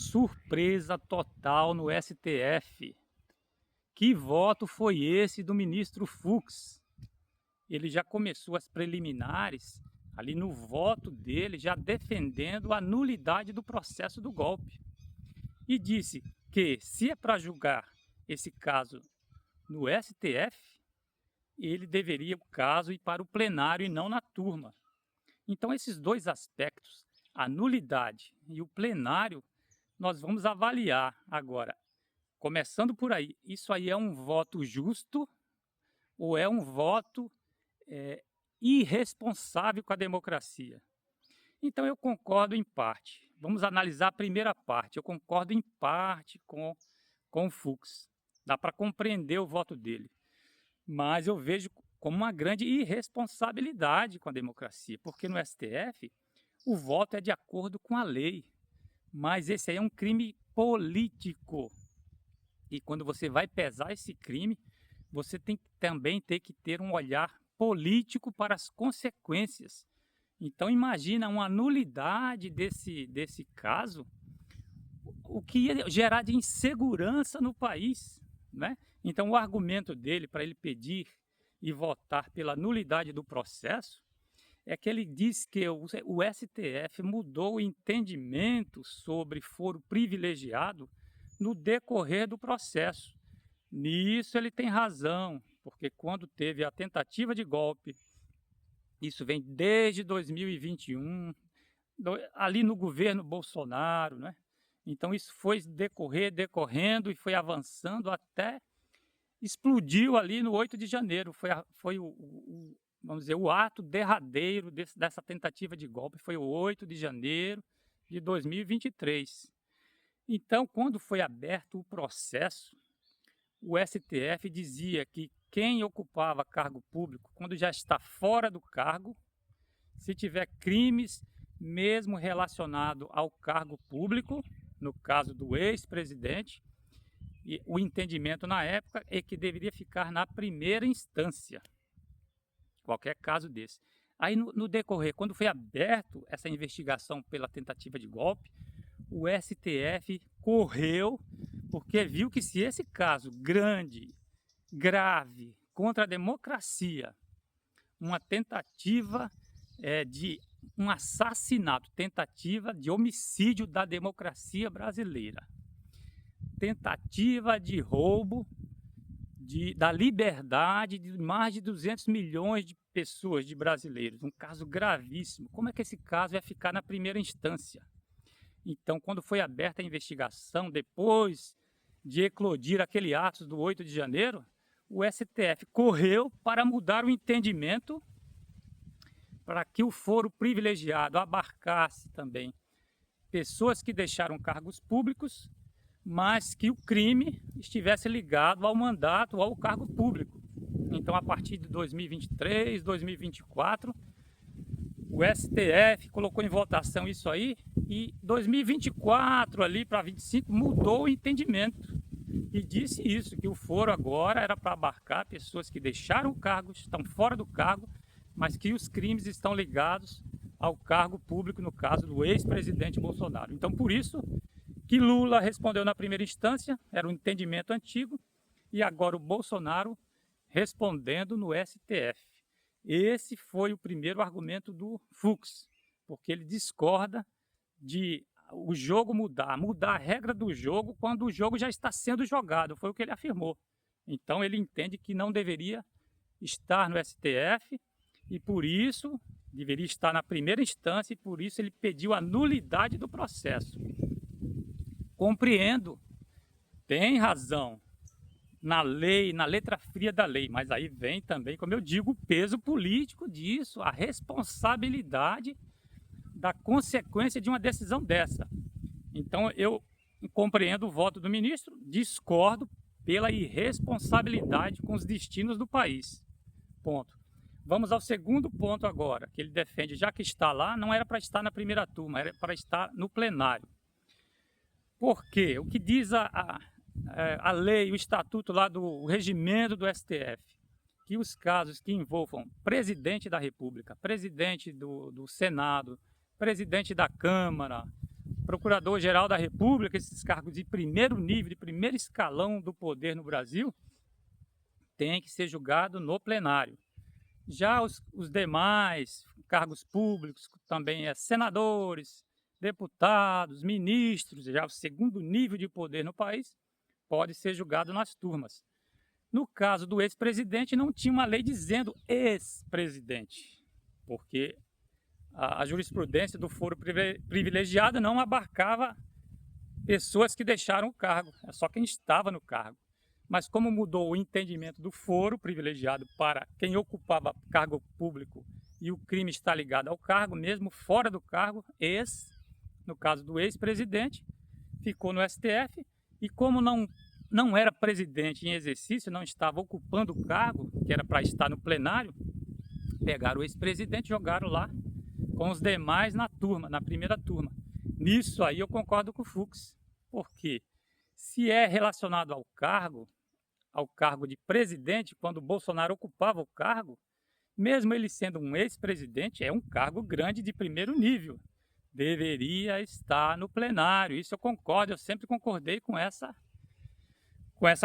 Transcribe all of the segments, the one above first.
surpresa total no STF. Que voto foi esse do ministro Fux? Ele já começou as preliminares, ali no voto dele, já defendendo a nulidade do processo do golpe. E disse que, se é para julgar esse caso no STF, ele deveria o caso ir para o plenário e não na turma. Então, esses dois aspectos, a nulidade e o plenário, nós vamos avaliar agora. Começando por aí, isso aí é um voto justo ou é um voto irresponsável com a democracia? Então eu concordo em parte. Vamos analisar a primeira parte. Eu concordo em parte com o Fux. Dá para compreender o voto dele. Mas eu vejo como uma grande irresponsabilidade com a democracia, porque no STF o voto é de acordo com a lei. Mas esse aí é um crime político. E quando você vai pesar esse crime, você tem que também ter um olhar político para as consequências. Então imagina uma nulidade desse caso, o que ia gerar de insegurança no país, né? Então o argumento dele para ele pedir e votar pela nulidade do processo é que ele diz que o STF mudou o entendimento sobre foro privilegiado no decorrer do processo. Nisso ele tem razão, porque quando teve a tentativa de golpe, isso vem desde 2021, ali no governo Bolsonaro, né? Então isso foi decorrendo e foi avançando até explodiu ali no 8 de janeiro. Foi vamos dizer, o ato derradeiro dessa tentativa de golpe, foi o 8 de janeiro de 2023. Então, quando foi aberto o processo, o STF dizia que quem ocupava cargo público, quando já está fora do cargo, se tiver crimes mesmo relacionado ao cargo público, no caso do ex-presidente, e o entendimento na época é que deveria ficar na primeira instância, qualquer caso desse. Aí no decorrer, quando foi aberto essa investigação pela tentativa de golpe, o STF correu, porque viu que se esse caso grande, grave, contra a democracia, uma tentativa de um assassinato, tentativa de homicídio da democracia brasileira, tentativa de roubo da liberdade de mais de 200 milhões de pessoas, de brasileiros, um caso gravíssimo. Como é que esse caso vai ficar na primeira instância? Então, quando foi aberta a investigação, depois de eclodir aquele ato do 8 de janeiro, o STF correu para mudar o entendimento para que o foro privilegiado abarcasse também pessoas que deixaram cargos públicos, mas que o crime estivesse ligado ao mandato ou ao cargo público. Então, a partir de 2023, 2024, o STF colocou em votação isso aí e 2024 ali para 25 mudou o entendimento e disse isso, que o foro agora era para abarcar pessoas que deixaram o cargo, estão fora do cargo, mas que os crimes estão ligados ao cargo público, no caso do ex-presidente Bolsonaro. Então, por isso que Lula respondeu na primeira instância, era um entendimento antigo, e agora o Bolsonaro respondendo no STF. Esse foi o primeiro argumento do Fux, porque ele discorda de o jogo mudar a regra do jogo quando o jogo já está sendo jogado, foi o que ele afirmou. Então ele entende que não deveria estar no STF e por isso deveria estar na primeira instância e por isso ele pediu a nulidade do processo. Compreendo, tem razão na lei, na letra fria da lei, mas aí vem também, como eu digo, o peso político disso, a responsabilidade da consequência de uma decisão dessa. Então eu compreendo o voto do ministro, discordo pela irresponsabilidade com os destinos do país. Ponto. Vamos ao segundo ponto agora, que ele defende, já que está lá, não era para estar na primeira turma, era para estar no plenário. Por quê? O que diz a lei, o estatuto lá do regimento do STF, que os casos que envolvam presidente da República, presidente do Senado, presidente da Câmara, Procurador-Geral da República, esses cargos de primeiro nível, de primeiro escalão do poder no Brasil, tem que ser julgado no plenário. Já os demais cargos públicos, também senadores, deputados, ministros, já o segundo nível de poder no país, pode ser julgado nas turmas. No caso do ex-presidente, não tinha uma lei dizendo ex-presidente, porque a jurisprudência do foro privilegiado não abarcava pessoas que deixaram o cargo, é só quem estava no cargo. Mas como mudou o entendimento do foro privilegiado para quem ocupava cargo público e o crime está ligado ao cargo, mesmo fora do cargo, no caso do ex-presidente, ficou no STF, e como não era presidente em exercício, não estava ocupando o cargo, que era para estar no plenário, pegaram o ex-presidente e jogaram lá com os demais na turma, na primeira turma. Nisso aí eu concordo com o Fux, porque se é relacionado ao cargo de presidente, quando o Bolsonaro ocupava o cargo, mesmo ele sendo um ex-presidente, é um cargo grande de primeiro nível. Deveria estar no plenário. Isso eu concordo, eu sempre concordei com essa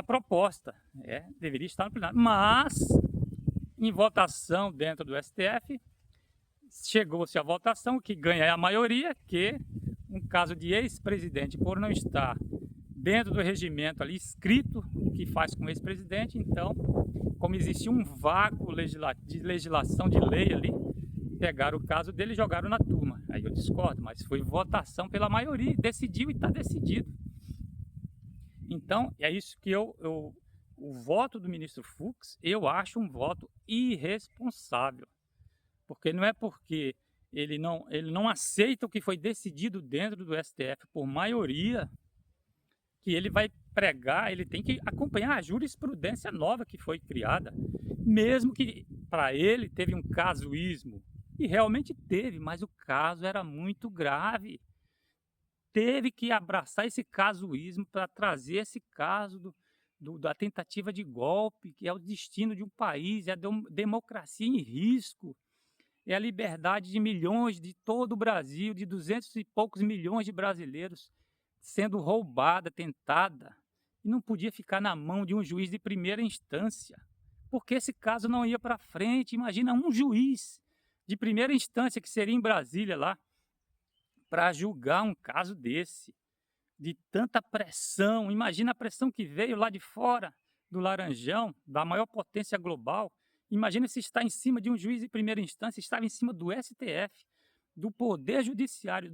proposta. Deveria estar no plenário. Mas, em votação dentro do STF, chegou-se à votação, que ganha é a maioria, que um caso de ex-presidente, por não estar dentro do regimento ali escrito o que faz com o ex-presidente, então, como existia um vácuo de legislação de lei ali, pegaram o caso dele e jogaram na turma. Aí eu discordo, mas foi votação pela maioria, decidiu e está decidido. Então, é isso que o voto do ministro Fux, eu acho um voto irresponsável. Porque não é porque ele não aceita o que foi decidido dentro do STF por maioria, que ele vai pregar, ele tem que acompanhar a jurisprudência nova que foi criada, mesmo que para ele teve um casuísmo, e realmente teve, mas o caso era muito grave. Teve que abraçar esse casuísmo para trazer esse caso da tentativa de golpe, que é o destino de um país, é a democracia em risco, é a liberdade de milhões de todo o Brasil, de 200 e poucos milhões de brasileiros sendo roubada, tentada, e não podia ficar na mão de um juiz de primeira instância, porque esse caso não ia para frente. Imagina um juiz de primeira instância, que seria em Brasília lá, para julgar um caso desse, de tanta pressão. Imagina a pressão que veio lá de fora do Laranjão, da maior potência global. Imagina se está em cima de um juiz de primeira instância, estava em cima do STF, do Poder Judiciário,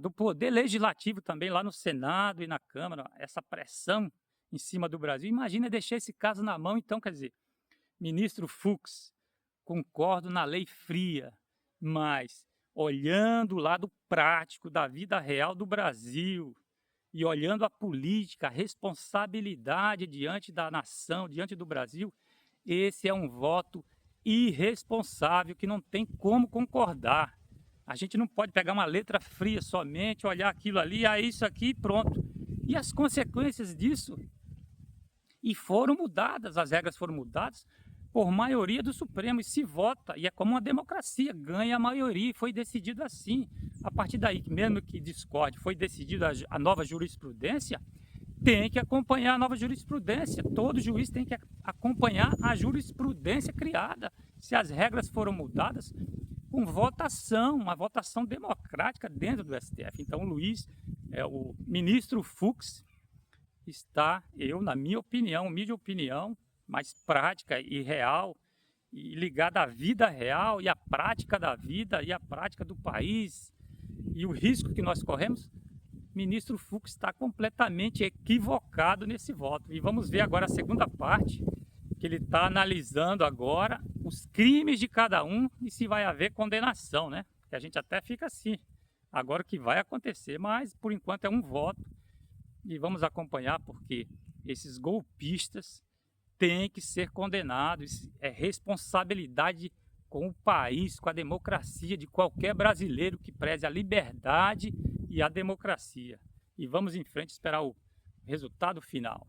do Poder Legislativo também, lá no Senado e na Câmara, essa pressão em cima do Brasil. Imagina deixar esse caso na mão. Então, quer dizer, ministro Fux, concordo na lei fria, mas olhando o lado prático da vida real do Brasil e olhando a política, a responsabilidade diante da nação, diante do Brasil, esse é um voto irresponsável que não tem como concordar. A gente não pode pegar uma letra fria somente, olhar aquilo ali, isso aqui e pronto. E as consequências disso? E foram mudadas, as regras foram mudadas por maioria do Supremo, e se vota, e é como uma democracia, ganha a maioria, e foi decidido assim. A partir daí, mesmo que discorde, foi decidida a nova jurisprudência, tem que acompanhar a nova jurisprudência. Todo juiz tem que acompanhar a jurisprudência criada. Se as regras foram mudadas, com votação, uma votação democrática dentro do STF. Então o ministro Fux está, na minha opinião, humilde opinião, mais prática e real, e ligada à vida real e à prática da vida e à prática do país e o risco que nós corremos, ministro Fux está completamente equivocado nesse voto. E vamos ver agora a segunda parte, que ele está analisando agora os crimes de cada um e se vai haver condenação, né? Que a gente até fica assim, agora o que vai acontecer, mas por enquanto é um voto, e vamos acompanhar, porque esses golpistas têm que ser condenados. É responsabilidade com o país, com a democracia de qualquer brasileiro que preze a liberdade e a democracia. E vamos em frente esperar o resultado final.